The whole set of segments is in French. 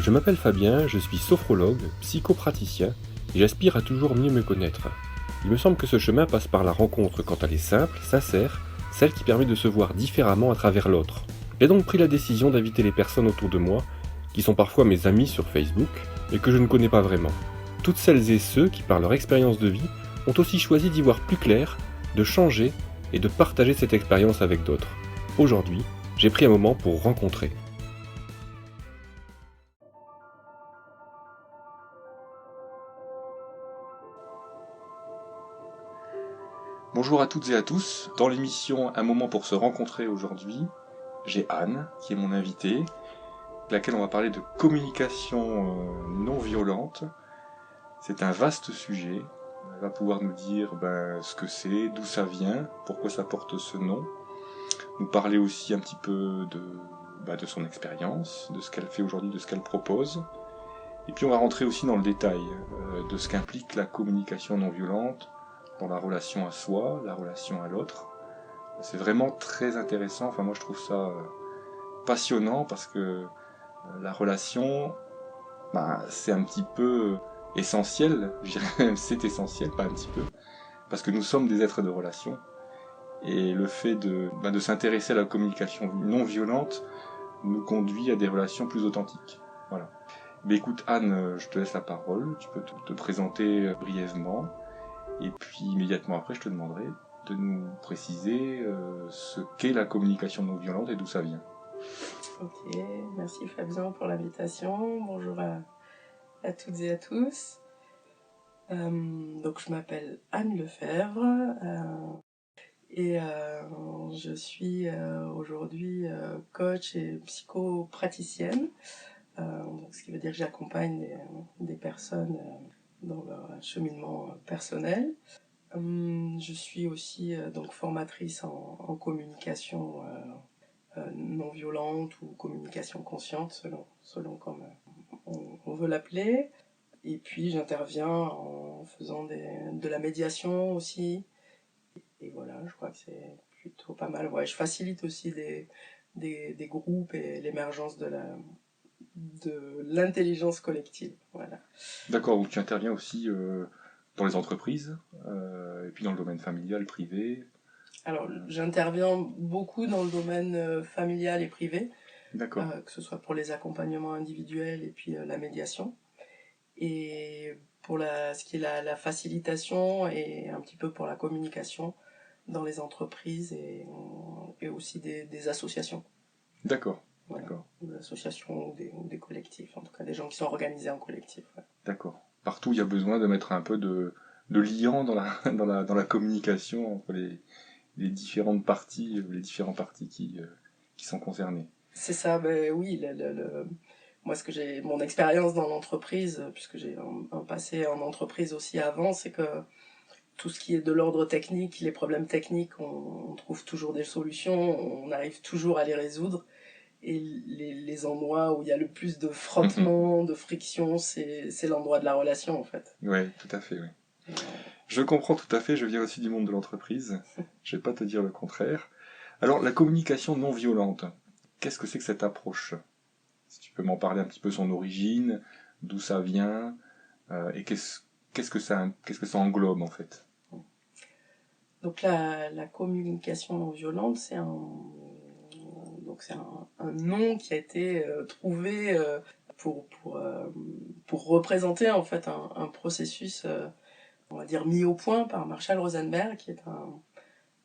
Je m'appelle Fabien, je suis sophrologue, psychopraticien et j'aspire à toujours mieux me connaître. Il me semble que ce chemin passe par la rencontre quand elle est simple, sincère, celle qui permet de se voir différemment à travers l'autre. J'ai donc pris la décision d'inviter les personnes autour de moi, qui sont parfois mes amis sur Facebook, et que je ne connais pas vraiment. Toutes celles et ceux qui, par leur expérience de vie, ont aussi choisi d'y voir plus clair, de changer et de partager cette expérience avec d'autres. Aujourd'hui, j'ai pris un moment pour rencontrer. Bonjour à toutes et à tous. Dans l'émission Un moment pour se rencontrer aujourd'hui, j'ai Anne qui est mon invitée, avec laquelle on va parler de communication non violente. C'est un vaste sujet. Elle va pouvoir nous dire ce que c'est, d'où ça vient, pourquoi ça porte ce nom. Nous parler aussi un petit peu de son expérience, de ce qu'elle fait aujourd'hui, de ce qu'elle propose. Et puis on va rentrer aussi dans le détail de ce qu'implique la communication non violente dans la relation à soi, la relation à l'autre. C'est vraiment très intéressant, enfin moi je trouve ça passionnant parce que la relation, c'est un petit peu essentiel, je dirais même c'est essentiel, pas un petit peu, parce que nous sommes des êtres de relation. Et le fait de s'intéresser à la communication non violente nous conduit à des relations plus authentiques. Voilà. Mais écoute Anne, je te laisse la parole, tu peux te présenter brièvement, et puis immédiatement après je te demanderai de nous préciser ce qu'est la communication non violente et d'où ça vient. Ok, merci Fabien pour l'invitation, bonjour à toutes et à tous. Donc je m'appelle Anne Lefebvre et je suis aujourd'hui coach et psychopraticienne. Donc, ce qui veut dire que j'accompagne des personnes dans leur cheminement personnel. Je suis aussi donc formatrice en communication non violente ou communication consciente, selon comme on veut l'appeler. Et puis j'interviens en faisant de la médiation aussi. Et voilà, je crois que c'est plutôt pas mal. Ouais, je facilite aussi des groupes et l'émergence de l'intelligence collective. Voilà. D'accord, donc tu interviens aussi dans les entreprises, et puis dans le domaine familial, privé. Alors, j'interviens beaucoup dans le domaine familial et privé, que ce soit pour les accompagnements individuels et puis la médiation. Et pour ce qui est la facilitation et un petit peu pour la communication dans les entreprises et aussi des associations. D'accord. Voilà. D'accord. Des associations ou des collectifs, en tout cas des gens qui sont organisés en collectif. Ouais. D'accord. Partout, il y a besoin de mettre un peu de liant dans la communication entre les différentes parties, les différents partis qui sont concernés. C'est ça, oui. Moi, mon expérience dans l'entreprise, puisque j'ai un passé en entreprise aussi avant, c'est que tout ce qui est de l'ordre technique, les problèmes techniques, on trouve toujours des solutions, on arrive toujours à les résoudre. Et les endroits où il y a le plus de frottement, de friction, c'est l'endroit de la relation, en fait. Oui, tout à fait, oui. Je comprends tout à fait, je viens aussi du monde de l'entreprise, je vais pas te dire le contraire. Alors, la communication non violente, qu'est-ce que c'est que cette approche ? Si tu peux m'en parler un petit peu son origine, d'où ça vient, et qu'est-ce que ça englobe en fait ? Donc la communication non violente, c'est un nom qui a été trouvé pour représenter en fait un processus, on va dire, mis au point par Marshall Rosenberg, qui est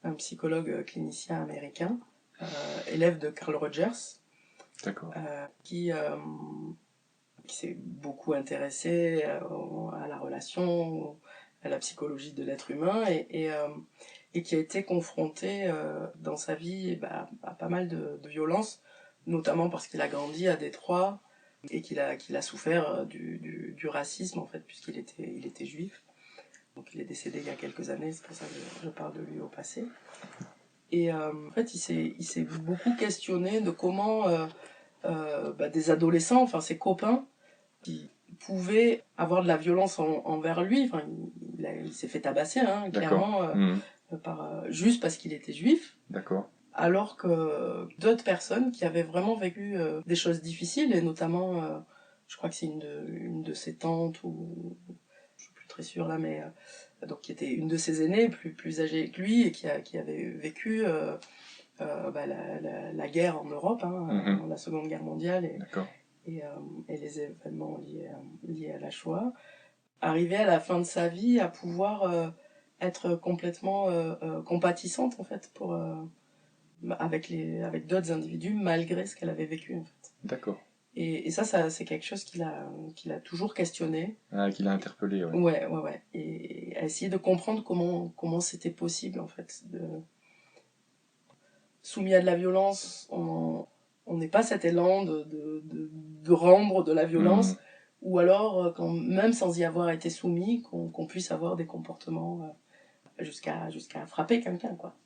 un psychologue clinicien américain, élève de Carl Rogers. D'accord. Qui s'est beaucoup intéressé à la relation, à la psychologie de l'être humain et qui a été confronté dans sa vie à pas mal de violences, notamment parce qu'il a grandi à Détroit et qu'il a souffert du racisme en fait, puisqu'il était juif. Donc il est décédé il y a quelques années, c'est pour ça que je parle de lui au passé. Et en fait, il s'est beaucoup questionné de comment des adolescents, enfin ses copains, qui pouvaient avoir de la violence envers lui. Enfin, il s'est fait tabasser, clairement, juste parce qu'il était juif. D'accord. Alors que d'autres personnes qui avaient vraiment vécu des choses difficiles, et notamment je crois que c'est une de ses tantes, ou je suis plus très sûre là, mais donc qui était une de ses aînées, plus âgée que lui, et qui avait vécu la guerre en Europe, la Seconde Guerre mondiale, et les événements liés à la Shoah. Arriver à la fin de sa vie à pouvoir être complètement compatissante en fait avec d'autres individus malgré ce qu'elle avait vécu en fait. D'accord. Et ça c'est quelque chose qu'il a toujours questionné. Ah, qu'il a interpellé, ouais. Ouais. Et à essayer de comprendre comment c'était possible en fait. Soumis à de la violence, on n'est pas cet élan de rendre de la violence, ou alors, même sans y avoir été soumis, qu'on puisse avoir des comportements jusqu'à frapper quelqu'un, quoi.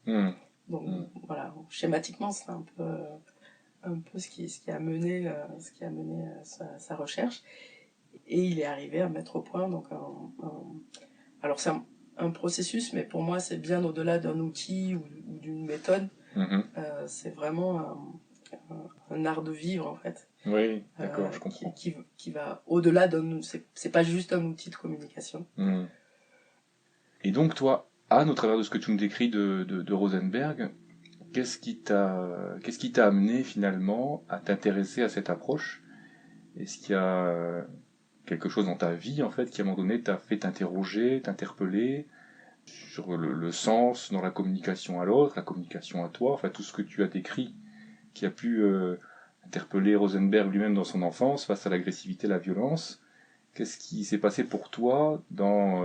Donc voilà, schématiquement, c'est un peu ce qui a mené sa recherche. Et il est arrivé à mettre au point donc alors c'est un processus, mais pour moi c'est bien au-delà d'un outil ou d'une méthode. C'est vraiment un art de vivre en fait. Oui, d'accord, je comprends. Qui va au-delà c'est pas juste un outil de communication. Et donc toi, Anne, au travers de ce que tu nous décris de Rosenberg, qu'est-ce qui t'a amené finalement à t'intéresser à cette approche? Est-ce qu'il y a quelque chose dans ta vie en fait qui à un moment donné t'a fait t'interroger, t'interpeller sur le sens dans la communication à l'autre, la communication à toi, enfin tout ce que tu as décrit qui a pu interpeller Rosenberg lui-même dans son enfance face à l'agressivité, la violence? Qu'est-ce qui s'est passé pour toi dans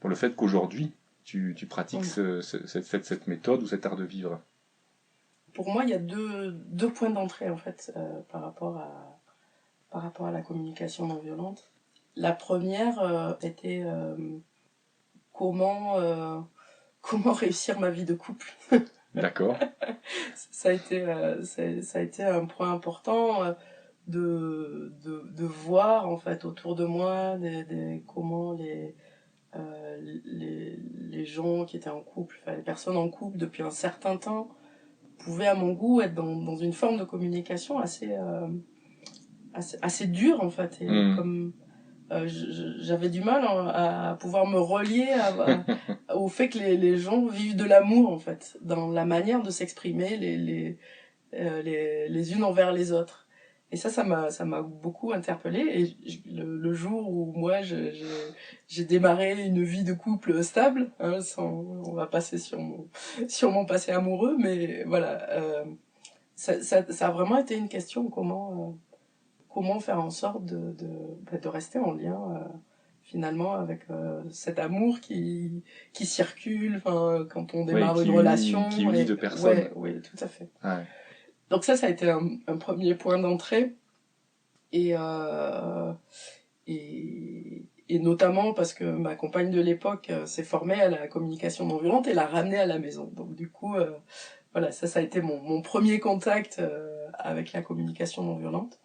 le fait qu'aujourd'hui tu pratiques cette méthode ou cet art de vivre? Pour moi, il y a deux points d'entrée en fait par rapport à la communication non violente. La première était comment réussir ma vie de couple. D'accord. Ça a été un point important de voir en fait autour de moi comment les gens qui étaient en couple, enfin les personnes en couple depuis un certain temps, pouvaient à mon goût être dans une forme de communication assez dure en fait. Et comme j'avais du mal à pouvoir me relier au fait que les gens vivent de l'amour en fait, dans la manière de s'exprimer les unes envers les autres. Et ça m'a beaucoup interpellée. Et le jour où moi j'ai démarré une vie de couple stable, on va passer sur mon passé amoureux, mais voilà, ça a vraiment été une question comment faire en sorte de rester en lien finalement avec cet amour qui circule quand on démarre une relation. Qui unit deux personnes. Oui, tout à fait. Ouais. Donc ça a été un premier point d'entrée. Et notamment parce que ma compagne de l'époque s'est formée à la communication non violente et l'a ramenée à la maison. Donc du coup, voilà, ça a été mon premier contact avec la communication non violente.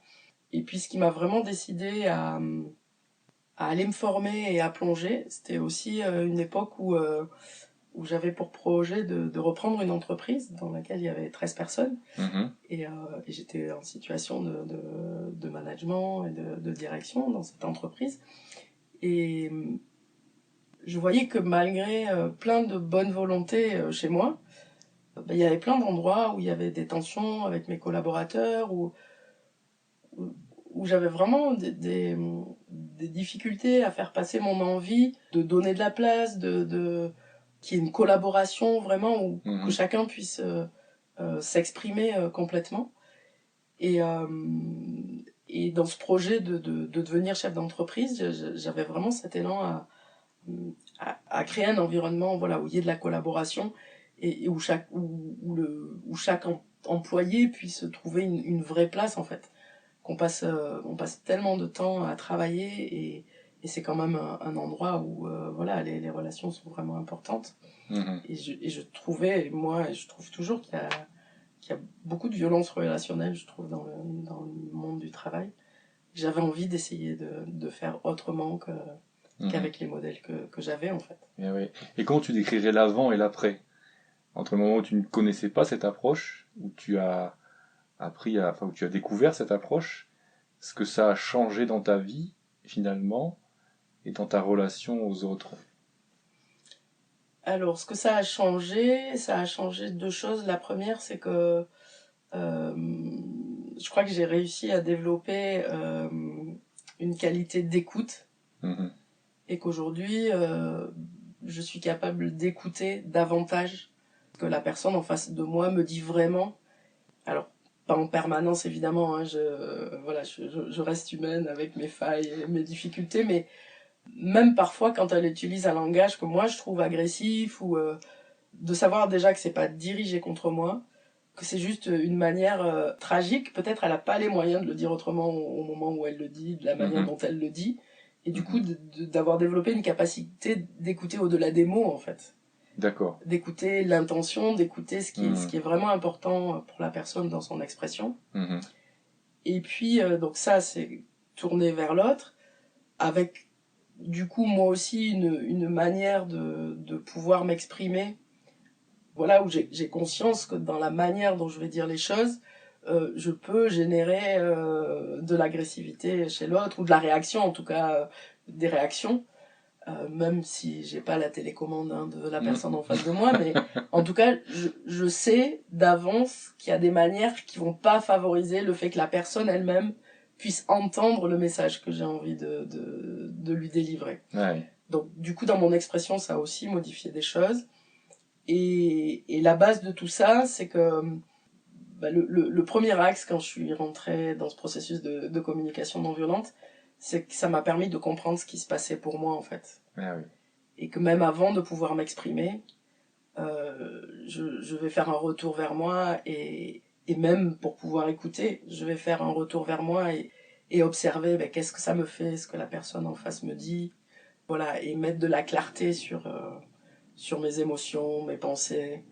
Et puis ce qui m'a vraiment décidé à aller me former et à plonger, c'était aussi une époque où j'avais pour projet de reprendre une entreprise dans laquelle il y avait 13 personnes. Et j'étais en situation de management et de direction dans cette entreprise. Et je voyais que malgré plein de bonne volonté chez moi, il y avait plein d'endroits où il y avait des tensions avec mes collaborateurs, où j'avais vraiment des difficultés à faire passer mon envie de donner de la place, qu'il y ait une collaboration vraiment où que chacun puisse s'exprimer complètement. Et dans ce projet de devenir chef d'entreprise, j'avais vraiment cet élan à créer un environnement où il y ait de la collaboration et où chaque employé puisse trouver une vraie place en fait. On passe tellement de temps à travailler et c'est quand même un endroit où les relations sont vraiment importantes. Et je trouvais, moi, et je trouve toujours qu'il y a beaucoup de violence relationnelle, je trouve, dans le monde du travail. J'avais envie d'essayer de faire autrement qu'avec les modèles que j'avais, en fait. Et comment tu décrirais l'avant et l'après? Entre le moment où tu ne connaissais pas cette approche, où tu as où tu as découvert cette approche, ce que ça a changé dans ta vie, finalement, et dans ta relation aux autres. Alors, ce que ça a changé deux choses. La première, c'est que je crois que j'ai réussi à développer une qualité d'écoute Mhm. et qu'aujourd'hui, je suis capable d'écouter davantage que la personne en face de moi me dit vraiment. Alors, pas en permanence évidemment, hein, je reste humaine avec mes failles et mes difficultés, mais même parfois quand elle utilise un langage que moi je trouve agressif ou de savoir déjà que c'est pas dirigé contre moi, que c'est juste une manière tragique. Peut-être elle a pas les moyens de le dire autrement au moment où elle le dit, de la manière Mhm. dont elle le dit, et du coup Mhm. d'avoir développé une capacité d'écouter au-delà des mots en fait, D'accord. d'écouter l'intention, d'écouter ce Mhm. qui est vraiment important pour la personne dans son expression. Mhm. Et puis donc ça c'est tourner vers l'autre avec du coup moi aussi une manière de pouvoir m'exprimer, voilà, où j'ai conscience que dans la manière dont je vais dire les choses, je peux générer de l'agressivité chez l'autre, ou de la réaction, en tout cas des réactions, même si j'ai pas la télécommande hein, de la personne en face de moi, mais en tout cas, je sais d'avance qu'il y a des manières qui vont pas favoriser le fait que la personne elle-même puisse entendre le message que j'ai envie de lui délivrer. Ouais. Donc, du coup, dans mon expression, ça a aussi modifié des choses. Et la base de tout ça, c'est que le premier axe, quand je suis rentrée dans ce processus de communication non violente, c'est que ça m'a permis de comprendre ce qui se passait pour moi, en fait. Ah oui. Et que même avant de pouvoir m'exprimer, je vais faire un retour vers moi et même pour pouvoir écouter, je vais faire un retour vers moi et observer qu'est-ce que ça me fait, ce que la personne en face me dit, voilà, et mettre de la clarté sur mes émotions, mes pensées,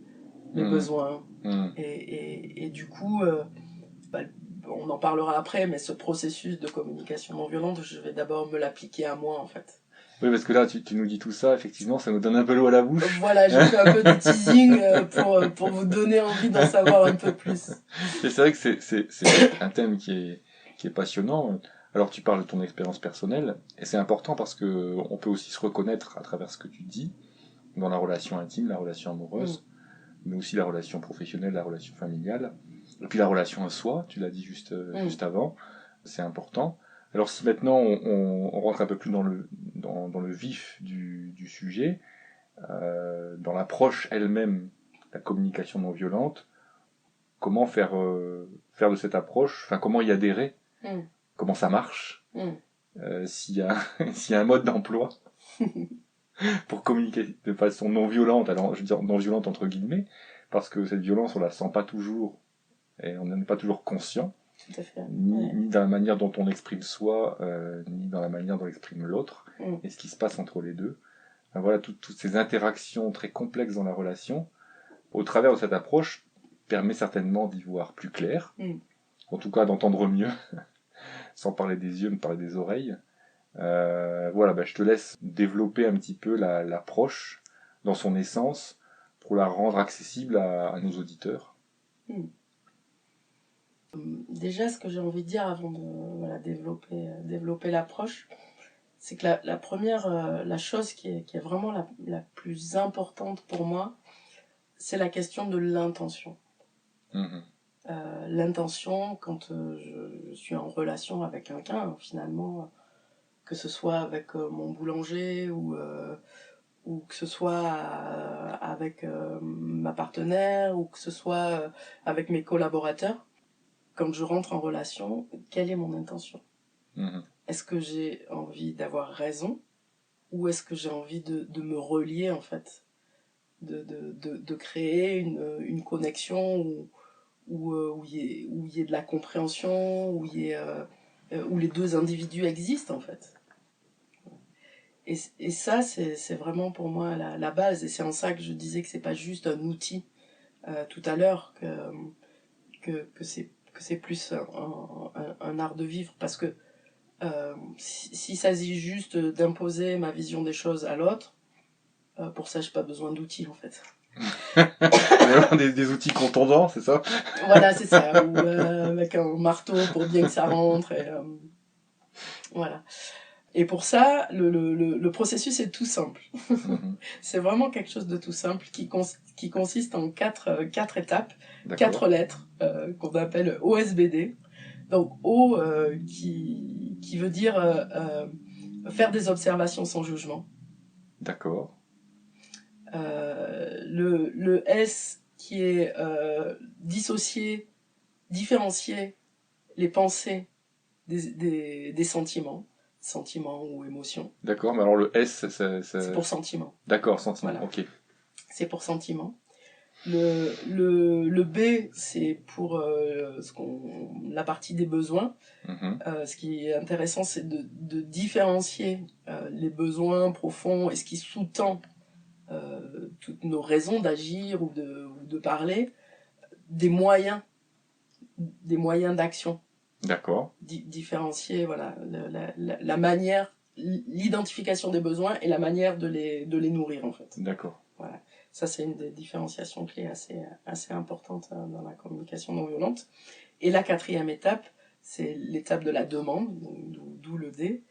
mes Mhm. besoins. Mhm. Et du coup, bah, on en parlera après, mais ce processus de communication non violente, je vais d'abord me l'appliquer à moi en fait. Oui, parce que là, tu nous dis tout ça, effectivement, ça nous donne un peu l'eau à la bouche. Voilà, j'ai fait un peu de teasing pour vous donner envie d'en savoir un peu plus. Et c'est vrai que c'est un thème qui est passionnant. Alors, tu parles de ton expérience personnelle, et c'est important parce que on peut aussi se reconnaître à travers ce que tu dis, dans la relation intime, la relation Mm. amoureuse, mais aussi la relation professionnelle, la relation familiale, et puis la relation à soi, tu l'as dit juste avant, c'est important. Alors si maintenant on rentre un peu plus dans le vif du sujet, dans l'approche elle-même, la communication non violente, comment faire de cette approche, enfin comment y adhérer, Mm. comment ça marche, Mm. s'il y a, s'il y a un mode d'emploi pour communiquer de façon non violente, alors je veux dire non violente entre guillemets, parce que cette violence on la sent pas toujours et on n'en est pas toujours conscient, Tout à fait. ni, Ouais. ni dans la manière dont on exprime soi, ni dans la manière dont on exprime l'autre, Mm. et ce qui se passe entre les deux. Enfin, voilà, toutes ces interactions très complexes dans la relation, au travers de cette approche, permet certainement d'y voir plus clair, Mm. en tout cas d'entendre mieux, sans parler des yeux, mais parler des oreilles. Voilà, je te laisse développer un petit peu l'approche dans son essence pour la rendre accessible à nos auditeurs. Mm. Déjà, ce que j'ai envie de dire avant de voilà, développer l'approche, c'est que la première, la chose qui est vraiment la plus importante pour moi, c'est la question de l'intention. Mhm. L'intention, quand je suis en relation avec quelqu'un, finalement, que ce soit avec mon boulanger ou que ce soit avec ma partenaire ou que ce soit avec mes collaborateurs, quand je rentre en relation, quelle est mon intention ? Mhm. Est-ce que j'ai envie d'avoir raison ou est-ce que j'ai envie de me relier en fait, de créer une connexion où il y ait de la compréhension, où les deux individus existent en fait. Et ça, c'est vraiment pour moi la base. Et c'est en ça que je disais que c'est pas juste un outil tout à l'heure, que c'est plus un art de vivre. Parce que s'il s'agit juste d'imposer ma vision des choses à l'autre, pour ça, j'ai pas besoin d'outils en fait. Des outils contondants, c'est ça? Voilà, c'est ça, ou avec un marteau pour bien que ça rentre. Voilà. Et pour ça, le processus est tout simple. C'est vraiment quelque chose de tout simple qui consiste en quatre étapes, quatre lettres qu'on appelle OSBD. Donc O qui veut dire faire des observations sans jugement. D'accord. Le S qui est dissocier, différencier les pensées des sentiments ou émotions. D'accord, mais alors le S, c'est pour sentiment. D'accord, sentiment, voilà. ok. C'est pour sentiment. Le B, c'est pour la partie des besoins. Ce qui est intéressant, c'est de différencier les besoins profonds et ce qui sous-tend toutes nos raisons d'agir ou de parler, des moyens d'action. D'accord. Différencier voilà, la manière, l'identification des besoins et la manière de les nourrir, en fait. D'accord. Voilà. Ça, c'est une des différenciations clés assez importantes dans la communication non violente. Et la quatrième étape, c'est l'étape de la demande, d'où le D,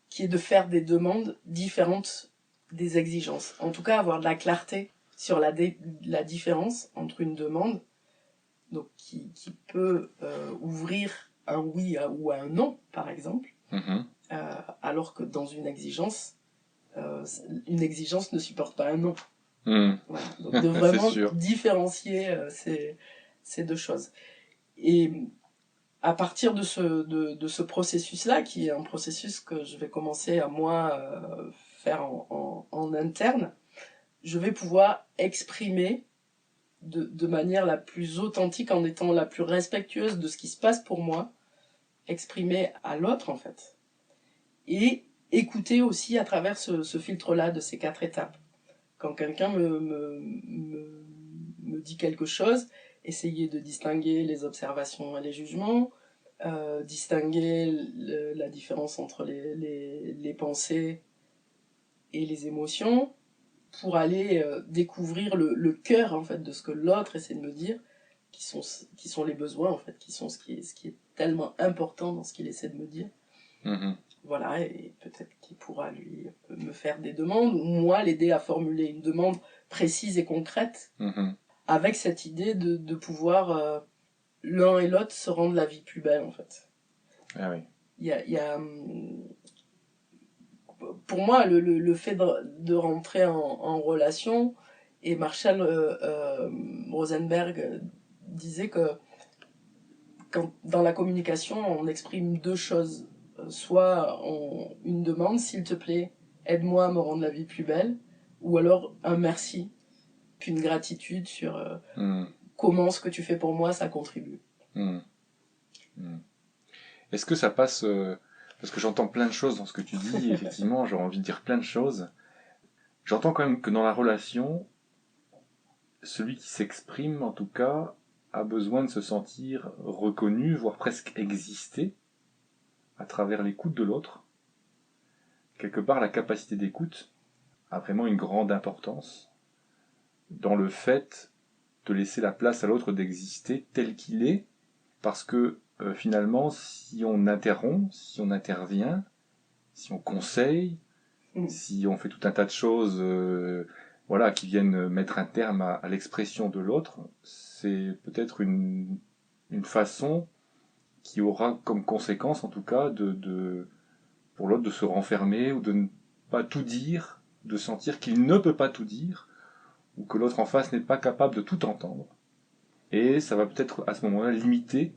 qui est de faire des demandes différentes des exigences. En tout cas, avoir de la clarté sur la différence entre une demande donc qui peut ouvrir un oui ou un non, par exemple, alors que dans une exigence ne supporte pas un non. Voilà. Donc de vraiment différencier ces deux choses. Et à partir de ce processus-là, qui est un processus que je vais commencer à moi faire en interne, je vais pouvoir exprimer de manière la plus authentique, en étant la plus respectueuse de ce qui se passe pour moi, exprimer à l'autre, en fait. Et écouter aussi à travers ce filtre-là de ces 4 étapes. Quand quelqu'un me dit quelque chose, essayer de distinguer les observations et les jugements, distinguer la différence entre les pensées et les émotions, pour aller découvrir le cœur, en fait, de ce que l'autre essaie de me dire, qui sont les besoins, en fait, qui sont ce qui est tellement important dans ce qu'il essaie de me dire. Voilà, et peut-être qu'il pourra lui me faire des demandes, ou moi l'aider à formuler une demande précise et concrète, avec cette idée de pouvoir l'un et l'autre se rendre la vie plus belle, en fait. Ah oui. Il y a pour moi, le fait de rentrer en relation, et Marshall Rosenberg disait que dans la communication, on exprime deux choses. Soit une demande, s'il te plaît, aide-moi à me rendre la vie plus belle, ou alors un merci, puis une gratitude sur comment ce que tu fais pour moi, ça contribue. Est-ce que ça passe... parce que j'entends plein de choses dans ce que tu dis, et effectivement, j'aurais envie de dire plein de choses. J'entends quand même que dans la relation, celui qui s'exprime, en tout cas, a besoin de se sentir reconnu, voire presque exister, à travers l'écoute de l'autre. Quelque part, la capacité d'écoute a vraiment une grande importance dans le fait de laisser la place à l'autre d'exister tel qu'il est, parce que finalement, si on interrompt, si on intervient, si on conseille, si on fait tout un tas de choses voilà, qui viennent mettre un terme à l'expression de l'autre, c'est peut-être une façon qui aura comme conséquence, en tout cas, pour l'autre de se renfermer ou de ne pas tout dire, de sentir qu'il ne peut pas tout dire, ou que l'autre en face n'est pas capable de tout entendre. Et ça va peut-être à ce moment-là limiter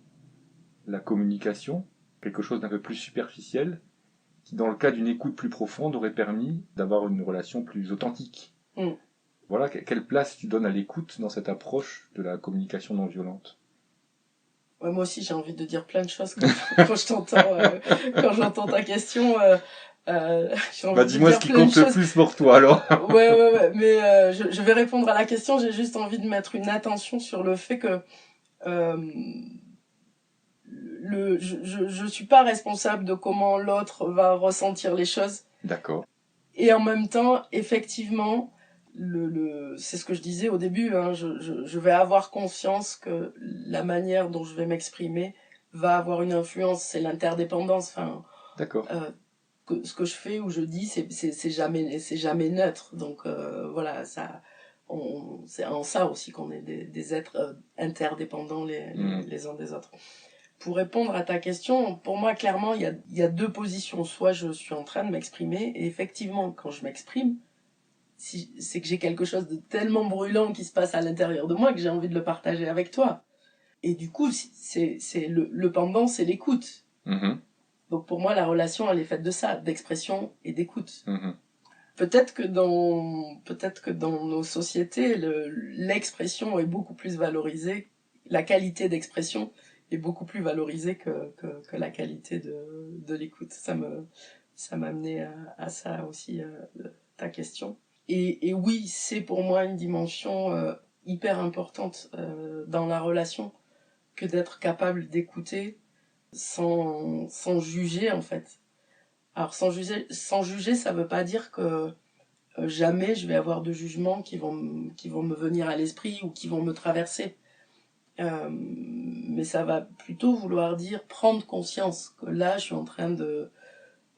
la communication, quelque chose d'un peu plus superficiel, qui dans le cas d'une écoute plus profonde aurait permis d'avoir une relation plus authentique. Voilà, quelle place tu donnes à l'écoute dans cette approche de la communication non violente? Ouais, moi aussi j'ai envie de dire plein de choses quand je t'entends, quand j'entends ta question. Dis-moi ce qui compte le plus pour toi alors. ouais, mais je vais répondre à la question, j'ai juste envie de mettre une attention sur le fait que je suis pas responsable de comment l'autre va ressentir les choses. D'accord. Et en même temps, effectivement, c'est ce que je disais au début, hein, je vais avoir conscience que la manière dont je vais m'exprimer va avoir une influence, c'est l'interdépendance. Enfin, D'accord. ce que je fais ou je dis, c'est jamais neutre. Donc voilà, c'est en ça aussi qu'on est des êtres interdépendants les uns des autres. Pour répondre à ta question, pour moi, clairement, il y a deux positions. Soit je suis en train de m'exprimer, et effectivement, quand je m'exprime, c'est que j'ai quelque chose de tellement brûlant qui se passe à l'intérieur de moi que j'ai envie de le partager avec toi. Et du coup, c'est le pendant, c'est l'écoute. Donc pour moi, la relation, elle est faite de ça, d'expression et d'écoute. Peut-être que dans nos sociétés, l'expression est beaucoup plus valorisée, la qualité d'expression est beaucoup plus valorisée que la qualité de l'écoute. Ça m'a amené à ça aussi, ta question. Et oui, c'est pour moi une dimension hyper importante dans la relation que d'être capable d'écouter sans juger en fait. Alors sans juger, ça veut pas dire que jamais je vais avoir de jugements qui vont me venir à l'esprit ou qui vont me traverser. Mais ça va plutôt vouloir dire prendre conscience que là, je suis en train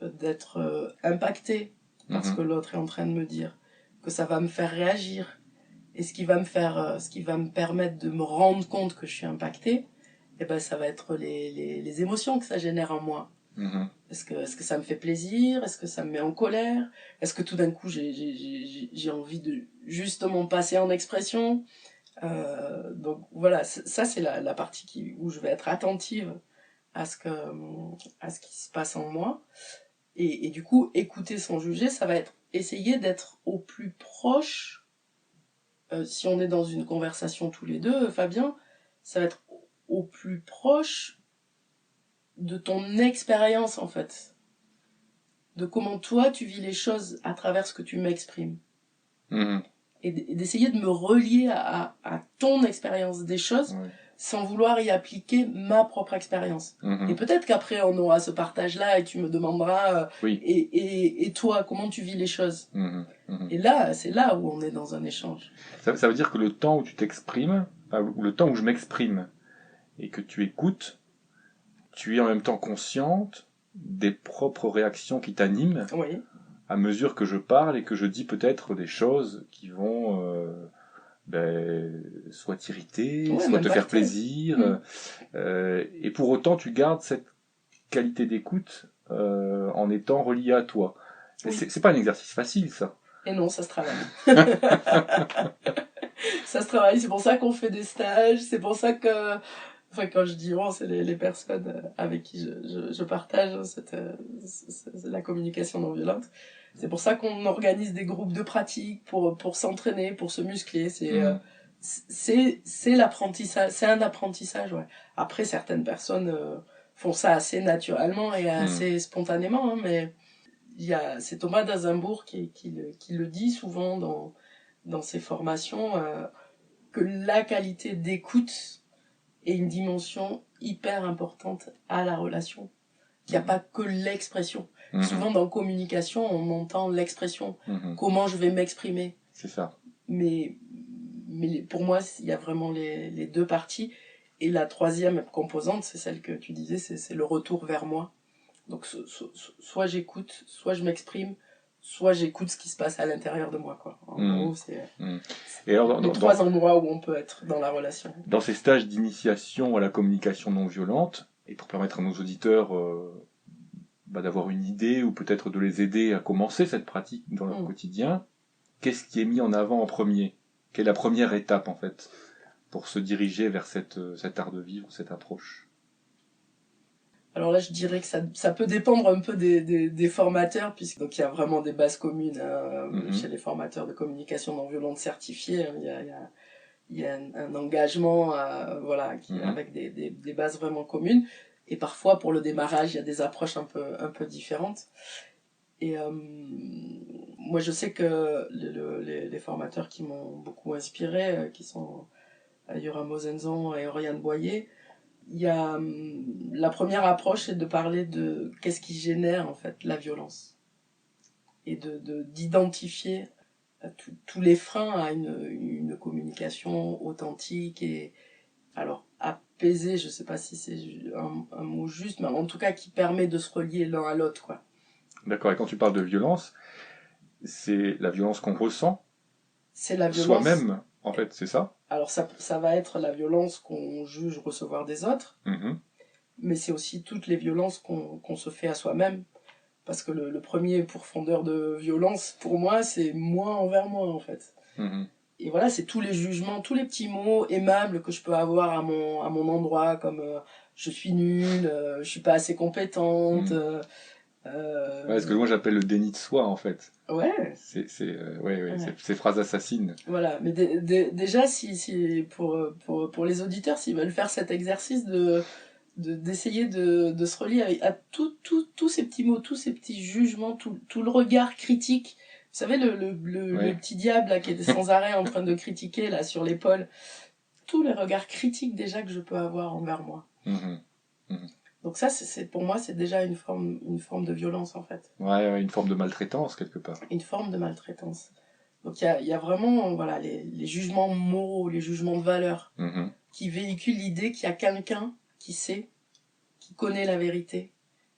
d'être impacté par ce que l'autre est en train de me dire, que ça va me faire réagir. Et ce qui va me permettre de me rendre compte que je suis impacté, eh ben, ça va être les émotions que ça génère en moi. Est-ce que ça me fait plaisir? Est-ce que ça me met en colère? Est-ce que tout d'un coup j'ai envie de justement passer en expression? Donc voilà, ça c'est la partie où je vais être attentive à ce qui se passe en moi. Et du coup, écouter sans juger, ça va être essayer d'être au plus proche. Si on est dans une conversation tous les deux, Fabien, ça va être au plus proche de ton expérience en fait. De comment toi tu vis les choses à travers ce que tu m'exprimes. Et d'essayer de me relier à ton expérience des choses sans vouloir y appliquer ma propre expérience. Et peut-être qu'après on aura ce partage-là et tu me demanderas et toi, comment tu vis les choses. Et là, c'est là où on est dans un échange. Ça veut dire que le temps où tu t'exprimes, ou le temps où je m'exprime et que tu écoutes, tu es en même temps consciente des propres réactions qui t'animent à mesure que je parle et que je dis peut-être des choses qui vont soit t'irriter, soit te faire plaisir. Et pour autant, tu gardes cette qualité d'écoute en étant relié à toi. C'est pas un exercice facile, ça. Et non, ça se travaille. Ça se travaille, c'est pour ça qu'on fait des stages, c'est pour ça que... Enfin, quand je dis on, c'est les personnes avec qui je partage la communication non violente. C'est pour ça qu'on organise des groupes de pratique pour s'entraîner, pour se muscler. C'est l'apprentissage, c'est un apprentissage, ouais. Après, certaines personnes font ça assez naturellement et assez spontanément, hein, mais c'est Thomas d'Azinbourg qui le dit souvent dans ses formations, que la qualité d'écoute est une dimension hyper importante à la relation. Il n'y a pas que l'expression. Souvent dans communication, on entend l'expression. Comment je vais m'exprimer. C'est ça. Mais pour moi, il y a vraiment les deux parties. Et la troisième composante, c'est celle que tu disais, c'est le retour vers moi. Donc soit j'écoute, soit je m'exprime, soit j'écoute ce qui se passe à l'intérieur de moi, quoi. En gros, c'est les trois endroits où on peut être dans la relation. Dans ces stages d'initiation à la communication non violente, et pour permettre à nos auditeurs d'avoir une idée ou peut-être de les aider à commencer cette pratique dans leur quotidien, qu'est-ce qui est mis en avant en premier? Quelle est la première étape, en fait, pour se diriger vers cet art de vivre, cette approche? Alors là, je dirais que ça peut dépendre un peu des formateurs, puisque donc il y a vraiment des bases communes chez les formateurs de communication non violente certifiés. Il y a un engagement avec des bases vraiment communes. Et parfois, pour le démarrage, il y a des approches un peu différentes. Et moi, je sais que les formateurs qui m'ont beaucoup inspiré, qui sont Yoram Mosenzon et Oriane Boyer, il y a la première approche, c'est de parler de qu'est-ce qui génère en fait la violence et d'identifier tous les freins à une communication authentique et alors apaisée, je sais pas si c'est un mot juste, mais en tout cas qui permet de se relier l'un à l'autre, quoi. D'accord, et quand tu parles de violence, c'est la violence qu'on ressent C'est la violence. soi-même, en fait, c'est ça? Alors ça va être la violence qu'on juge recevoir des autres, Mhm, mais c'est aussi toutes les violences qu'on se fait à soi-même. Parce que le premier pourfendeur de violence, pour moi, c'est moi envers moi, en fait. mhm, Et voilà, c'est tous les jugements, tous les petits mots aimables que je peux avoir à mon endroit, comme je suis nulle, je suis pas assez compétente. mhm. Ouais, ce que moi j'appelle le déni de soi, en fait. Ouais, Ouais, ouais, ouais. ces phrases assassines. Voilà, mais déjà, si pour les auditeurs, s'ils veulent faire cet exercice d'essayer de se relier à tous ces petits mots, tous ces petits jugements, tout le regard critique. Vous savez, le Ouais. petit diable là, qui est sans arrêt en train de critiquer là sur l'épaule. Tous les regards critiques déjà que je peux avoir envers moi. Mhm, mhm. Donc ça, pour moi, c'est déjà une forme de violence en fait. Ouais, ouais, une forme de maltraitance, quelque part. Une forme de maltraitance. Donc il y a vraiment voilà, les jugements moraux, les jugements de valeur Mhm, qui véhiculent l'idée qu'il y a quelqu'un qui sait, qui connaît la vérité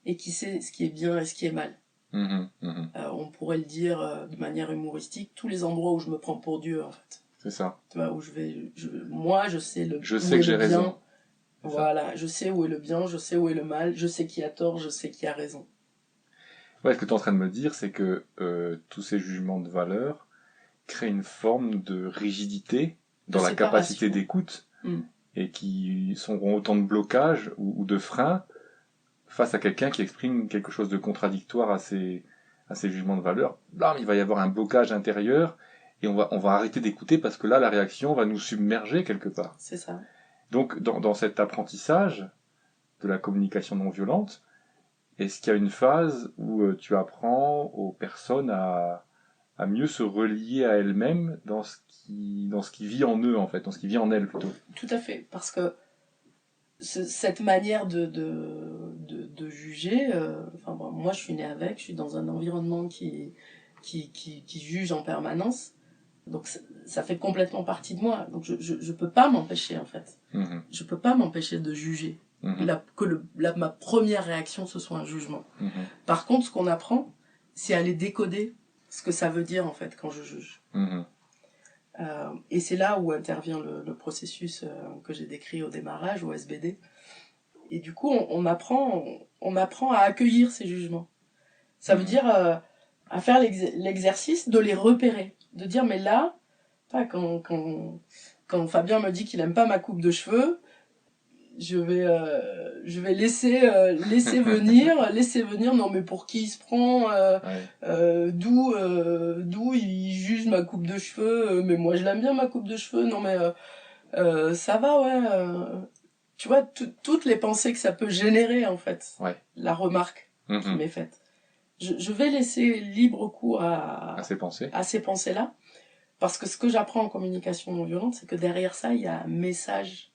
et qui sait ce qui est bien et ce qui est mal. mhm, mhm. On pourrait le dire de manière humoristique, tous les endroits où je me prends pour Dieu en fait. C'est ça. Tu vois, où moi je sais Je où sais est que le j'ai bien. raison. C'est ça. Voilà, je sais où est le bien, je sais où est le mal, je sais qui a tort, je sais qui a raison. Ouais, ce que tu es en train de me dire, c'est que tous ces jugements de valeur créent une forme de rigidité De dans la capacité séparation. d'écoute Mm. et qui sont autant de blocages ou de freins face à quelqu'un qui exprime quelque chose de contradictoire à ces jugements de valeur. Là, il va y avoir un blocage intérieur et on va arrêter d'écouter parce que là, la réaction va nous submerger quelque part. C'est ça. Donc, dans cet apprentissage de la communication non violente, est-ce qu'il y a une phase où tu apprends aux personnes à mieux se relier à elles-mêmes dans ce qui vit en eux, en fait, dans ce qui vit en elles plutôt? Tout à fait. Parce que cette manière de juger, enfin, bon, moi je suis née avec, je suis dans un environnement qui juge en permanence. Donc ça fait complètement partie de moi. Donc je peux pas m'empêcher en fait. Mhm, Je peux pas m'empêcher de juger. mhm, Ma première réaction ce soit un jugement. mhm, Par contre, ce qu'on apprend, c'est à aller décoder ce que ça veut dire en fait quand je juge. mhm, Et c'est là où intervient le processus que j'ai décrit au démarrage, au SBD. Et du coup, on apprend à accueillir ces jugements. Ça veut mhm. dire à faire l'exercice de les repérer. De dire, mais là, quand Fabien me dit qu'il aime pas ma coupe de cheveux, je vais laisser venir, non mais pour qui il se prend, Ouais. d'où il juge ma coupe de cheveux, mais moi je l'aime bien ma coupe de cheveux, non mais ça va, ouais. Tu vois, toutes les pensées que ça peut générer en fait, Ouais. la remarque qui Mhm. m'est faite. Je vais laisser libre cours À ses pensées. à ces pensées-là, parce que ce que j'apprends en communication non violente, c'est que derrière ça, il y a un message,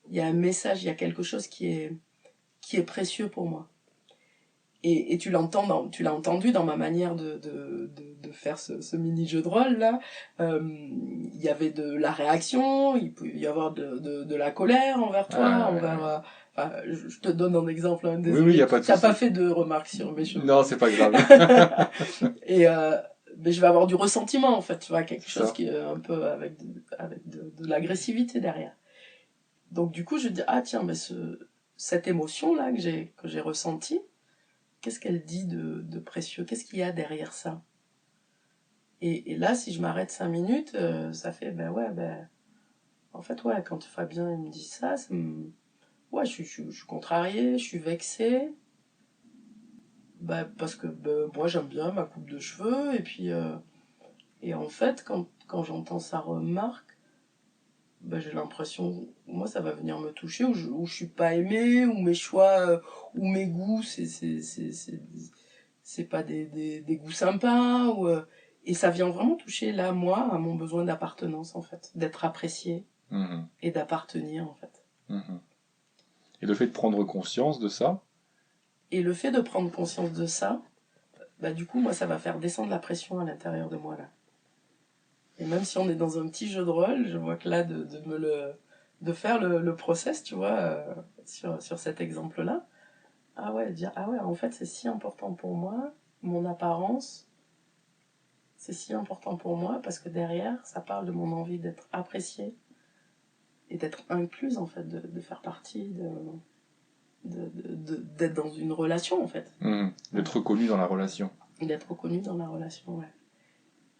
il y a un message, il y a quelque chose qui est précieux pour moi. Et tu l'as entendu dans ma manière de faire ce mini jeu de rôle là. Il y avait de la réaction, il peut y avoir de la colère envers toi, envers. Ouais. Enfin, je te donne un exemple, hein, Oui, oui, il n'y désolé. a pas de T'as souci. pas fait de remarques sur mes cheveux. Non, c'est pas grave. Et mais je vais avoir du ressentiment en fait, tu vois, quelque C'est chose ça. qui est un peu avec de l'agressivité derrière. Donc du coup, je dis ah tiens, mais cette émotion là que j'ai ressentie, qu'est-ce qu'elle dit de précieux? Qu'est-ce qu'il y a derrière ça? Et là, si je m'arrête 5 minutes, ça fait, ben ouais, ben, en fait, ouais, quand Fabien il me dit ça, ouais, je suis contrariée, je suis vexée, ben, parce que ben, moi j'aime bien ma coupe de cheveux, et en fait, quand j'entends sa remarque, ben, j'ai l'impression, moi ça va venir me toucher, où je suis pas aimée, où mes choix, où mes goûts, c'est pas des goûts sympas, et ça vient vraiment toucher là, moi, à mon besoin d'appartenance en fait, d'être apprécié Mhm, et d'appartenir en fait. mhm. Et le fait de prendre conscience de ça, Et le fait de prendre conscience de ça, bah du coup moi ça va faire descendre la pression à l'intérieur de moi là. Et même si on est dans un petit jeu de rôle, je vois que là, de faire le process, tu vois, sur cet exemple-là, ah ouais, dire, ah ouais, en fait, c'est si important pour moi, mon apparence, c'est si important pour moi, parce que derrière, ça parle de mon envie d'être appréciée et d'être incluse, en fait, de faire partie, d'être dans une relation, en fait. D'être reconnu dans la relation. D'être reconnu dans la relation, ouais.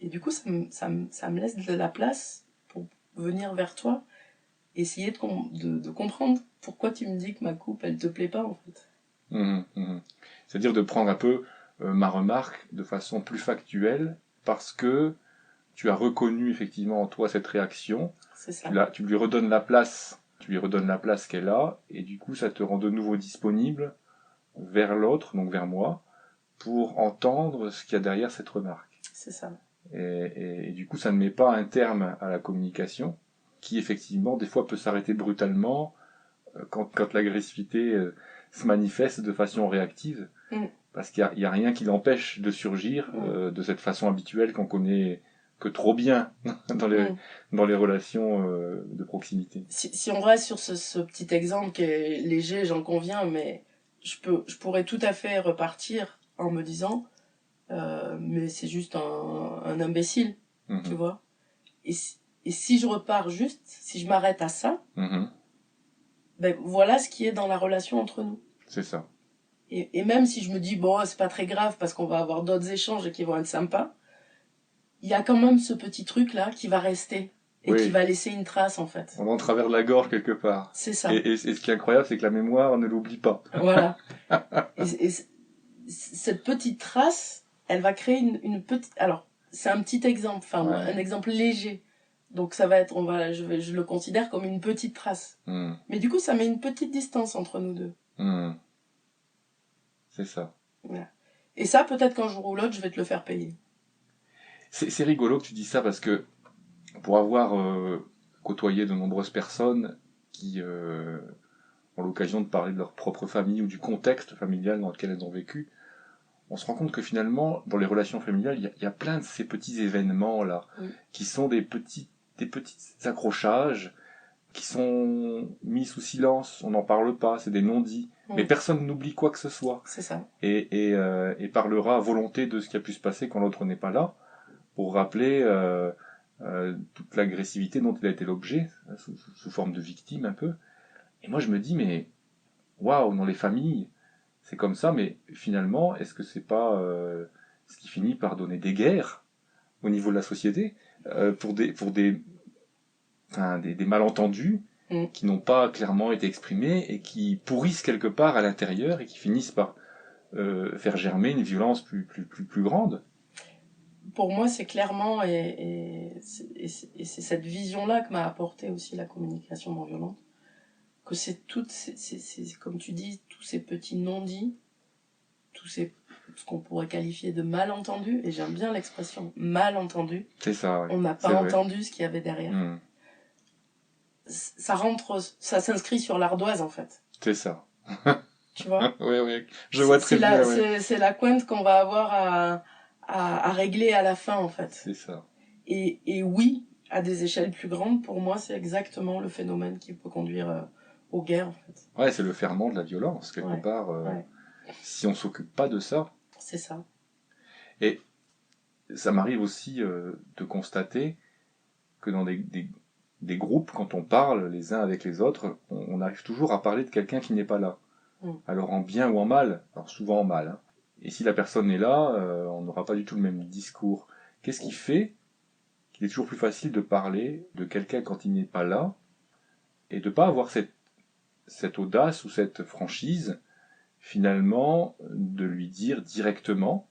Et du coup, ça me laisse de la place pour venir vers toi, essayer de comprendre pourquoi tu me dis que ma coupe, elle te plaît pas, en fait. C'est-à-dire de prendre un peu ma remarque de façon plus factuelle, parce que tu as reconnu effectivement en toi cette réaction, C'est ça. tu lui redonnes la place, qu'elle a, et du coup ça te rend de nouveau disponible vers l'autre, donc vers moi, pour entendre ce qu'il y a derrière cette remarque. C'est ça. Et du coup ça ne met pas un terme à la communication, qui effectivement des fois peut s'arrêter brutalement, quand l'agressivité se manifeste de façon réactive, parce qu'il y a rien qui l'empêche de surgir de cette façon habituelle qu'on connaît que trop bien dans les relations de proximité. Si on reste sur ce petit exemple qui est léger, j'en conviens, mais je pourrais tout à fait repartir en me disant mais c'est juste un imbécile, tu vois. Et si je repars juste, si je m'arrête à ça, ben voilà ce qui est dans la relation entre nous. C'est ça. Et même si je me dis, bon, c'est pas très grave parce qu'on va avoir d'autres échanges qui vont être sympas, il y a quand même ce petit truc-là qui va rester et qui va laisser une trace, en fait. On en travers de la gorge quelque part. C'est ça. Et ce qui est incroyable, c'est que la mémoire ne l'oublie pas. Voilà. et cette petite trace, elle va créer une petite... Alors, c'est un petit exemple, enfin, un exemple léger. Donc ça va être, je le considère comme une petite trace. Mais du coup, ça met une petite distance entre nous deux. C'est ça. Voilà. Et ça, peut-être qu'un jour ou l'autre, je vais te le faire payer. C'est rigolo que tu dis ça, parce que pour avoir côtoyé de nombreuses personnes qui ont l'occasion de parler de leur propre famille ou du contexte familial dans lequel elles ont vécu, on se rend compte que finalement, dans les relations familiales, il y a plein de ces petits événements-là, qui sont des petits accrochages, qui sont mis sous silence, on n'en parle pas, c'est des non-dits, mais personne n'oublie quoi que ce soit. C'est ça. Et parlera à volonté de ce qui a pu se passer quand l'autre n'est pas là, pour rappeler toute l'agressivité dont il a été l'objet, sous forme de victime un peu. Et moi je me dis, mais waouh, dans les familles, c'est comme ça, mais finalement, est-ce que c'est pas ce qui finit par donner des guerres au niveau de la société, pour des malentendus qui n'ont pas clairement été exprimés et qui pourrissent quelque part à l'intérieur et qui finissent par faire germer une violence plus grande? Pour moi, c'est clairement, et c'est cette vision-là que m'a apporté aussi la communication non violente, que c'est comme tu dis, tous ces petits non-dits, ce qu'on pourrait qualifier de malentendus, et j'aime bien l'expression malentendu. C'est ça, ouais. On n'a pas entendu ce qu'il y avait derrière. Ça s'inscrit sur l'ardoise, en fait. C'est ça. Tu vois? Oui, je vois très bien. C'est la pointe qu'on va avoir à régler à la fin, en fait. C'est ça. Et oui, à des échelles plus grandes, pour moi, c'est exactement le phénomène qui peut conduire aux guerres, en fait. Ouais, c'est le ferment de la violence, quelque part. Si on s'occupe pas de ça. C'est ça. Et ça m'arrive aussi de constater que dans des groupes, quand on parle les uns avec les autres, on arrive toujours à parler de quelqu'un qui n'est pas là. Alors en bien ou en mal, alors souvent en mal. Hein. Et si la personne est là, on n'aura pas du tout le même discours. Qu'est-ce qui fait qu'il est toujours plus facile de parler de quelqu'un quand il n'est pas là, et de pas avoir cette audace ou cette franchise, finalement, de lui dire directement,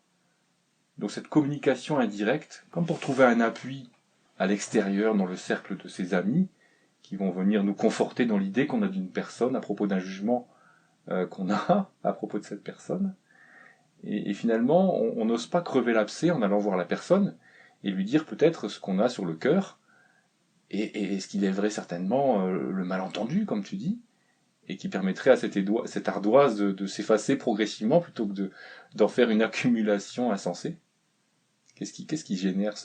donc cette communication indirecte, comme pour trouver un appui à l'extérieur, dans le cercle de ses amis, qui vont venir nous conforter dans l'idée qu'on a d'une personne à propos d'un jugement qu'on a à propos de cette personne. Et finalement, on n'ose pas crever l'abcès en allant voir la personne et lui dire peut-être ce qu'on a sur le cœur, et ce qui lèverait certainement le malentendu, comme tu dis, et qui permettrait à cette ardoise de s'effacer progressivement plutôt que d'en faire une accumulation insensée. Qu'est-ce qui génère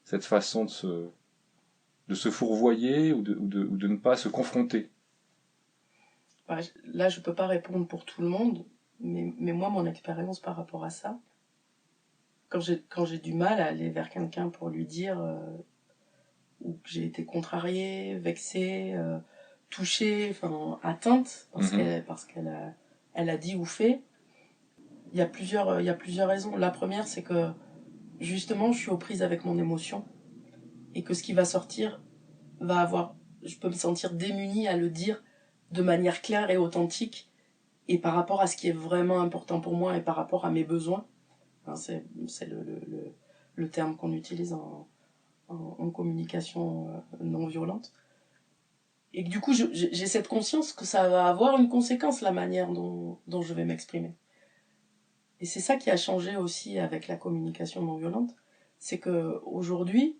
cette façon de se fourvoyer ou de ne pas se confronter? Bah, là, je peux pas répondre pour tout le monde, mais moi, mon expérience par rapport à ça, quand j'ai du mal à aller vers quelqu'un pour lui dire ou que j'ai été contrariée, vexée, touchée, enfin atteinte parce qu'elle a dit ou fait, il y a plusieurs raisons. La première, c'est que justement, je suis aux prises avec mon émotion et que ce qui va sortir je peux me sentir démunie à le dire de manière claire et authentique et par rapport à ce qui est vraiment important pour moi et par rapport à mes besoins. Hein, c'est le terme qu'on utilise en communication non violente. Et du coup, j'ai cette conscience que ça va avoir une conséquence, la manière dont je vais m'exprimer. Et c'est ça qui a changé aussi avec la communication non violente, c'est que aujourd'hui,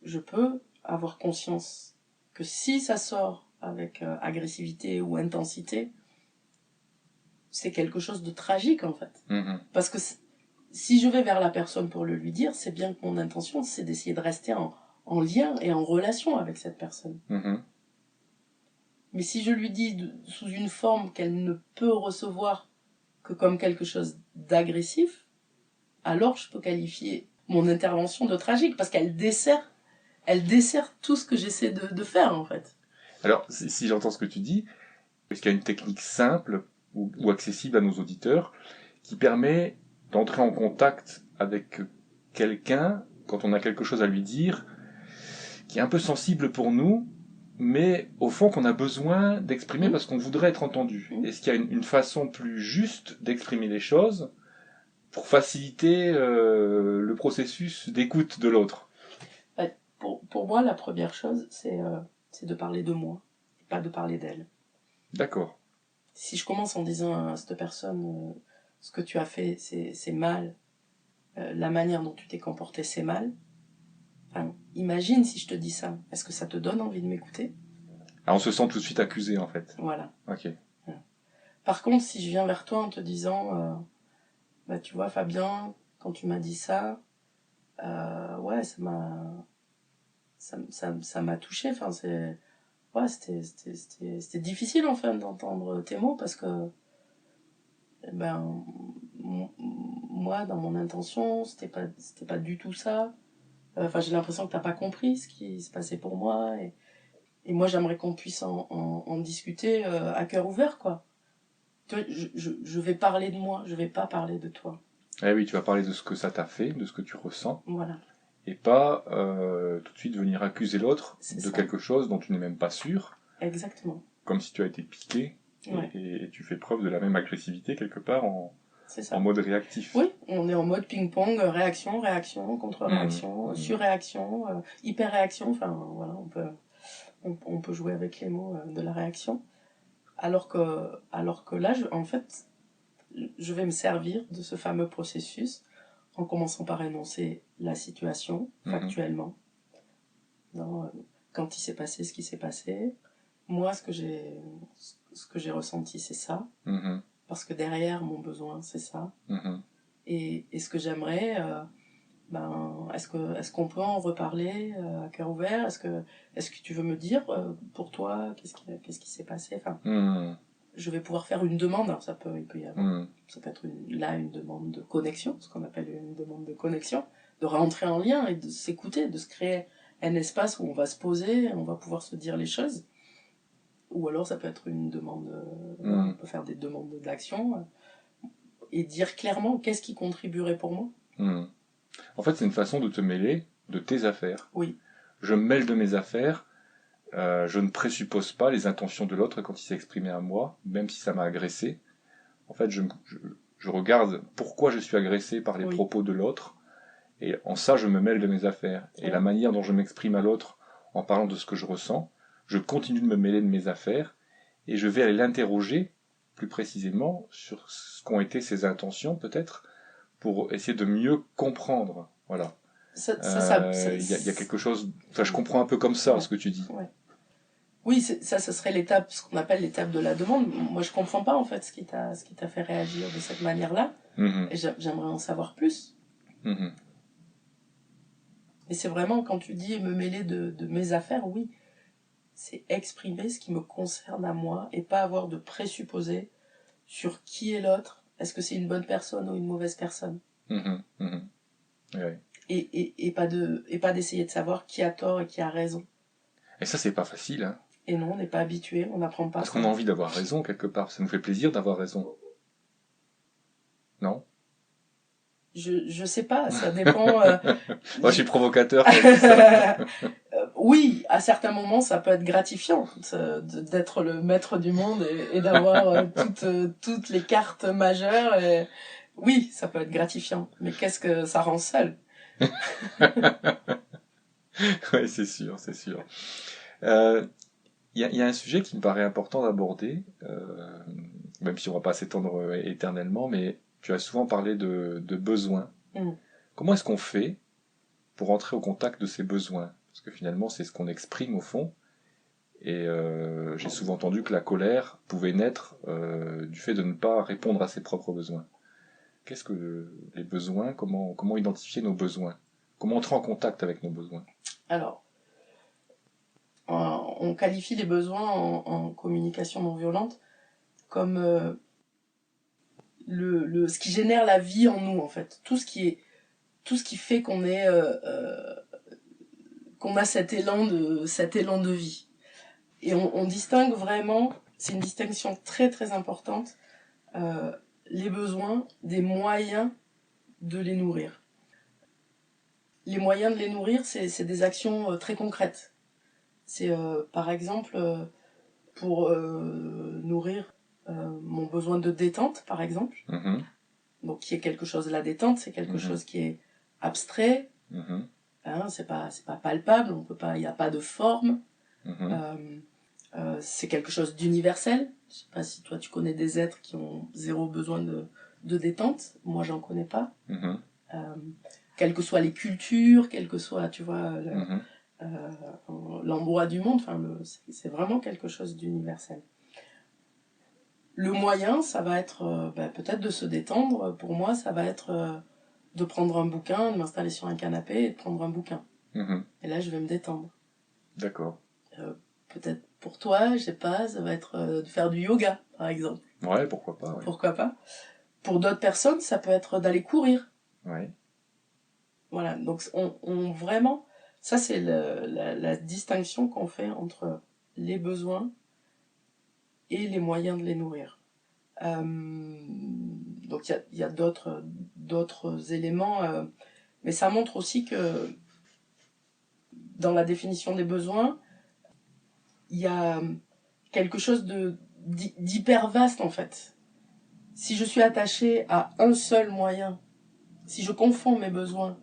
je peux avoir conscience que si ça sort avec agressivité ou intensité, c'est quelque chose de tragique en fait. Parce que si je vais vers la personne pour le lui dire, c'est bien que mon intention, c'est d'essayer de rester en lien et en relation avec cette personne. Mais si je lui dis sous une forme qu'elle ne peut recevoir que comme quelque chose d'agressif, alors je peux qualifier mon intervention de tragique, parce qu'elle dessert tout ce que j'essaie de faire, en fait. Alors, si j'entends ce que tu dis, est-ce qu'il y a une technique simple ou accessible à nos auditeurs qui permet d'entrer en contact avec quelqu'un quand on a quelque chose à lui dire, qui est un peu sensible pour nous, mais au fond qu'on a besoin d'exprimer parce qu'on voudrait être entendu? Est-ce qu'il y a une façon plus juste d'exprimer les choses pour faciliter le processus d'écoute de l'autre? Pour moi, la première chose, c'est de parler de moi, et pas de parler d'elle. D'accord. Si je commence en disant à cette personne, ce que tu as fait, c'est mal, la manière dont tu t'es comporté, c'est mal, enfin, imagine si je te dis ça, est-ce que ça te donne envie de m'écouter? Alors on se sent tout de suite accusé, en fait. Voilà. Ok. Par contre, si je viens vers toi en te disant, bah tu vois Fabien, quand tu m'as dit ça, ouais, ça m'a touché. Enfin, ouais, c'était difficile en fait d'entendre tes mots parce que, ben, moi, dans mon intention, c'était pas du tout ça. Enfin, j'ai l'impression que t'as pas compris ce qui se passait pour moi et moi, j'aimerais qu'on puisse en discuter à cœur ouvert, quoi. Tu vois, je vais parler de moi, je vais pas parler de toi. Eh oui, tu vas parler de ce que ça t'a fait, de ce que tu ressens. Voilà. Et pas tout de suite venir accuser l'autre de ça. quelque chose dont tu n'es même pas sûr. Exactement. Comme si tu as été piqué. Ouais. Et tu fais preuve de la même agressivité quelque part en ça. mode réactif. Oui, on est en mode ping-pong, réaction, contre-réaction, surréaction, hyper-réaction. Enfin, voilà, on peut jouer avec les mots de la réaction. Alors que là, en fait, je vais me servir de ce fameux processus en commençant par énoncer la situation factuellement. Quand il s'est passé ce qui s'est passé, moi, ce que j'ai ressenti, c'est ça. Parce que derrière, mon besoin, c'est ça. Et ce que j'aimerais, est-ce qu'on peut en reparler à cœur ouvert? Est-ce que tu veux me dire, pour toi, qu'est-ce qui s'est passé? Enfin, je vais pouvoir faire une demande. Alors il peut y avoir, ça peut être une demande de connexion, ce qu'on appelle une demande de connexion, de rentrer en lien et de s'écouter, de se créer un espace où on va se poser, on va pouvoir se dire les choses. Ou alors ça peut être une demande, on peut faire des demandes d'action et dire clairement qu'est-ce qui contribuerait pour moi. En fait, c'est une façon de te mêler de tes affaires. Oui. Je me mêle de mes affaires, je ne présuppose pas les intentions de l'autre quand il s'est exprimé à moi, même si ça m'a agressé. En fait, je regarde pourquoi je suis agressé par les propos de l'autre, et en ça, je me mêle de mes affaires. Et la manière dont je m'exprime à l'autre en parlant de ce que je ressens, je continue de me mêler de mes affaires, et je vais aller l'interroger plus précisément sur ce qu'ont été ses intentions, peut-être, pour essayer de mieux comprendre. Voilà. Il y a quelque chose... Enfin, je comprends un peu comme ça ce que tu dis. Ouais. Oui, ça serait ce qu'on appelle l'étape de la demande. Moi, je comprends pas, en fait, ce qui t'a fait réagir de cette manière-là. Et j'aimerais en savoir plus. Mais c'est vraiment, quand tu dis me mêler de mes affaires, oui, c'est exprimer ce qui me concerne à moi et pas avoir de présupposés sur qui est l'autre. Est-ce que c'est une bonne personne ou une mauvaise personne? Ouais. Et pas d'essayer de savoir qui a tort et qui a raison. Et ça, c'est pas facile, hein. Et non, on n'est pas habitué, on n'apprend pas Parce ça. qu'on a envie d'avoir raison quelque part. Ça nous fait plaisir d'avoir raison. Non? Je sais pas, ça dépend. Moi, je suis provocateur quand je dis ça. Oui, à certains moments, ça peut être gratifiant d'être le maître du monde et d'avoir toutes les cartes majeures. Et... Oui, ça peut être gratifiant. Mais qu'est-ce que ça rend seul? Ouais, c'est sûr, c'est sûr. Y a un sujet qui me paraît important d'aborder, même si on va pas s'étendre éternellement, mais tu as souvent parlé de besoins. Comment est-ce qu'on fait pour entrer au contact de ces besoins? Parce que finalement, c'est ce qu'on exprime au fond. Et j'ai souvent entendu que la colère pouvait naître du fait de ne pas répondre à ses propres besoins. Qu'est-ce que les besoins? Comment identifier nos besoins? Comment entrer en contact avec nos besoins? Alors, on qualifie les besoins en communication non violente comme ce qui génère la vie en nous, en fait. Tout ce qui fait qu'on a cet élan de vie. Et on distingue vraiment, c'est une distinction très très importante, les besoins des moyens de les nourrir. Les moyens de les nourrir, c'est des actions très concrètes. C'est par exemple pour nourrir mon besoin de détente, par exemple. Donc qui est quelque chose, la détente, c'est quelque chose qui est abstrait, hein, c'est pas palpable, on peut pas, il n'y a pas de forme. C'est quelque chose d'universel. Je sais pas si toi tu connais des êtres qui ont zéro besoin de détente. Moi j'en connais pas. Quelles que soient les cultures, quel que soit, tu vois, l'endroit du monde, enfin, c'est vraiment quelque chose d'universel. Le moyen, ça va être peut-être de se détendre. Pour moi, ça va être de prendre un bouquin, de m'installer sur un canapé et de prendre un bouquin. Et là, je vais me détendre. D'accord. Peut-être pour toi, je sais pas, ça va être de faire du yoga, par exemple. Ouais, pourquoi pas. Ouais. Pourquoi pas. Pour d'autres personnes, ça peut être d'aller courir. Ouais. Voilà, donc on vraiment... Ça, c'est la distinction qu'on fait entre les besoins et les moyens de les nourrir. Donc il y a d'autres éléments, mais ça montre aussi que dans la définition des besoins, il y a quelque chose d'hyper vaste en fait. Si je suis attachée à un seul moyen, si je confonds mes besoins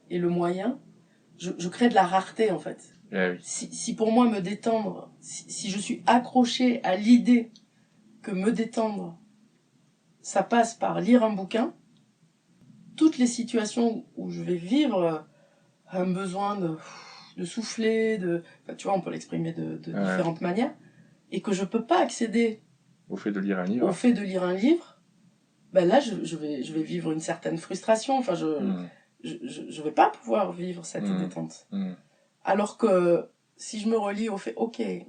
et le moyen, je crée de la rareté en fait. Oui. Si pour moi me détendre, si je suis accrochée à l'idée que me détendre, ça passe par lire un bouquin, toutes les situations où je vais vivre un besoin de souffler, tu vois, on peut l'exprimer de différentes manières, et que je peux pas accéder au fait de lire un livre. Au fait de lire un livre, ben là je vais vivre une certaine frustration. Enfin, je vais pas pouvoir vivre cette détente. Alors que si je me relie au fait, ok, qu'il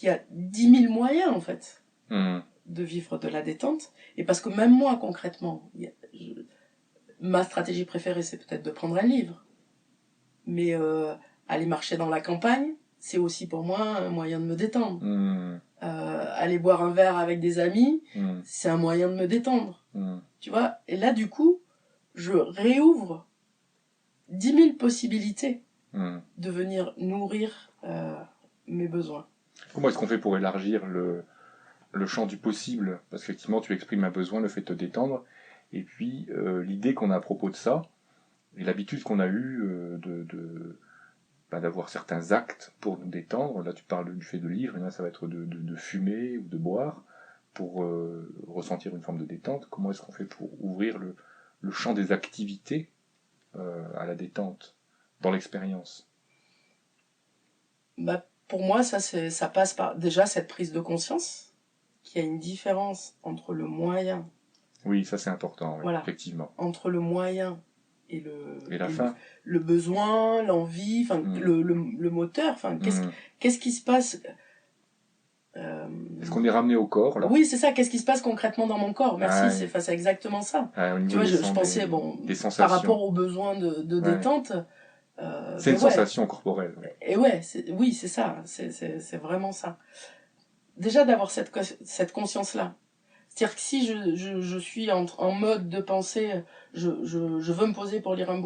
y a 10 000 moyens en fait de vivre de la détente, et parce que même moi concrètement, ma stratégie préférée c'est peut-être de prendre un livre, mais aller marcher dans la campagne, c'est aussi pour moi un moyen de me détendre. Aller boire un verre avec des amis, c'est un moyen de me détendre. Tu vois, et là du coup, je réouvre 10 000 possibilités de venir nourrir mes besoins. Comment est-ce qu'on fait pour élargir le champ du possible? Parce qu'effectivement, tu exprimes un besoin, le fait de te détendre, et puis l'idée qu'on a à propos de ça, et l'habitude qu'on a eue d'avoir certains actes pour nous détendre. Là, tu parles du fait de lire, là, ça va être de fumer ou de boire pour ressentir une forme de détente. Comment est-ce qu'on fait pour ouvrir le champ des activités à la détente dans l'expérience? Bah, pour moi, ça passe par déjà cette prise de conscience qu'il y a une différence entre le moyen. Oui, ça c'est important, oui, voilà, effectivement. entre le moyen Et la fin. Le besoin, l'envie, enfin le moteur, enfin qu'est-ce qui se passe Est-ce qu'on est ramené au corps là? Oui, c'est ça. Qu'est-ce qui se passe concrètement dans mon corps? Merci, c'est exactement ça. Tu vois, je pensais des par rapport aux besoins de détente. C'est une sensation corporelle. Et oui, c'est ça. C'est vraiment ça. Déjà d'avoir cette conscience-là. C'est-à-dire que si je suis en mode de pensée, je veux me poser pour lire un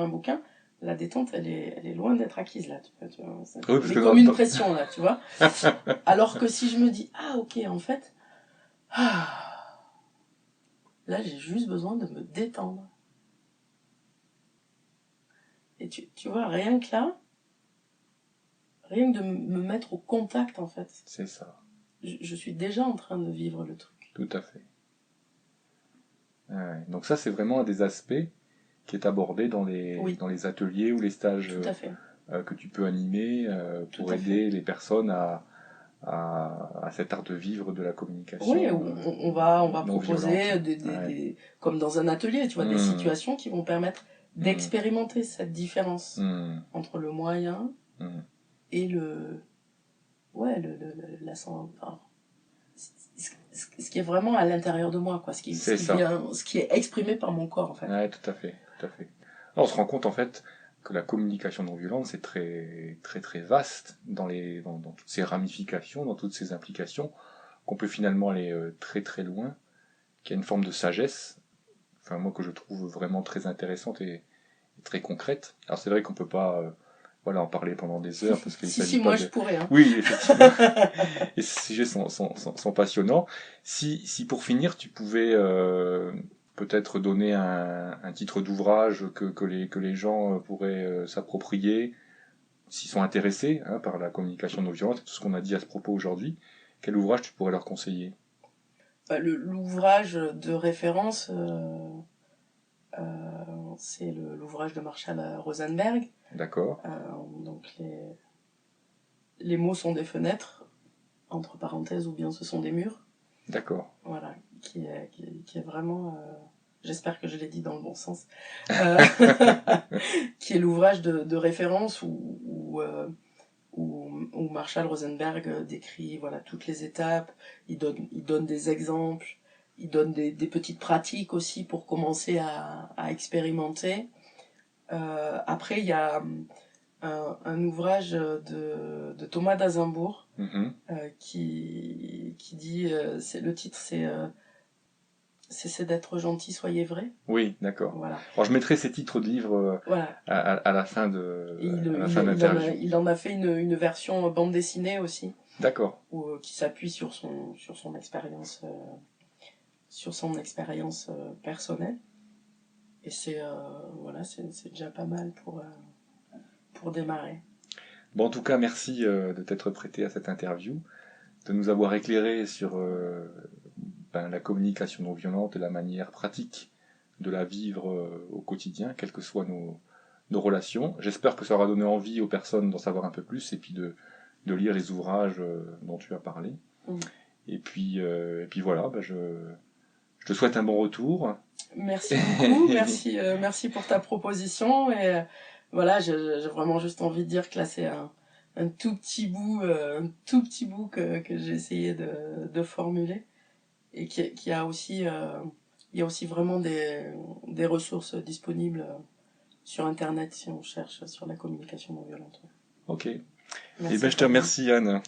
bouquin, la détente, elle est loin d'être acquise, là. Tu vois, c'est comme une pression, là, tu vois. Alors que si je me dis, ah, ok, en fait, là, j'ai juste besoin de me détendre. Et tu vois, rien que là, rien que de me mettre au contact, en fait. C'est ça. Je suis déjà en train de vivre le truc. Tout à fait. Ouais. Donc ça, c'est vraiment un des aspects qui est abordé dans les ateliers ou les stages que tu peux animer pour aider les personnes à cet art de vivre de la communication. Oui, on va proposer comme dans un atelier, tu vois, des situations qui vont permettre d'expérimenter cette différence entre le moyen et ce qui est vraiment à l'intérieur de moi, quoi, ce qui est exprimé par mon corps, en fait. Ouais, tout à fait. Alors, on se rend compte, en fait, que la communication non violente, c'est très, très, très vaste dans toutes ses ramifications, dans toutes ses implications, qu'on peut finalement aller très, très loin, qu'il y a une forme de sagesse, enfin, moi, que je trouve vraiment très intéressante et très concrète. Alors, c'est vrai qu'on peut pas, en parler pendant des heures, parce qu'il s'agit pas moi, je pourrais, hein. Oui, effectivement. Et ces sujets sont passionnants. Si pour finir, tu pouvais, peut-être donner un titre d'ouvrage que les gens pourraient s'approprier s'ils sont intéressés par la communication non violente et tout ce qu'on a dit à ce propos aujourd'hui. Quel ouvrage tu pourrais leur conseiller? L'ouvrage de référence, c'est l'ouvrage de Marshall Rosenberg. D'accord. Donc les mots sont des fenêtres, entre parenthèses, ou bien ce sont des murs. D'accord. Voilà, qui est vraiment... j'espère que je l'ai dit dans le bon sens, qui est l'ouvrage de référence où Marshall Rosenberg décrit toutes les étapes, il donne des exemples, il donne des petites pratiques aussi pour commencer à expérimenter. Après, il y a un ouvrage de Thomas d'Azinbourg qui dit, le titre c'est Cessez d'être gentil, soyez vrai. Oui, d'accord. Voilà. Alors je mettrai ces titres de livres à la fin de l'interview. Il en a fait une version bande dessinée aussi. D'accord. Qui s'appuie sur son expérience personnelle. Et c'est déjà pas mal pour démarrer. Bon, en tout cas, merci de t'être prêté à cette interview, de nous avoir éclairé sur la communication non violente et la manière pratique de la vivre au quotidien, quelles que soient nos relations. J'espère que ça aura donné envie aux personnes d'en savoir un peu plus et puis de lire les ouvrages dont tu as parlé. Et puis voilà, je te souhaite un bon retour. Merci beaucoup, merci pour ta proposition. Et voilà, j'ai vraiment juste envie de dire que là c'est un tout petit bout que j'ai essayé de formuler, et qu'il y a aussi il y a aussi vraiment des ressources disponibles sur internet si on cherche sur la communication non violente. Ok. Et je te remercie, Anne.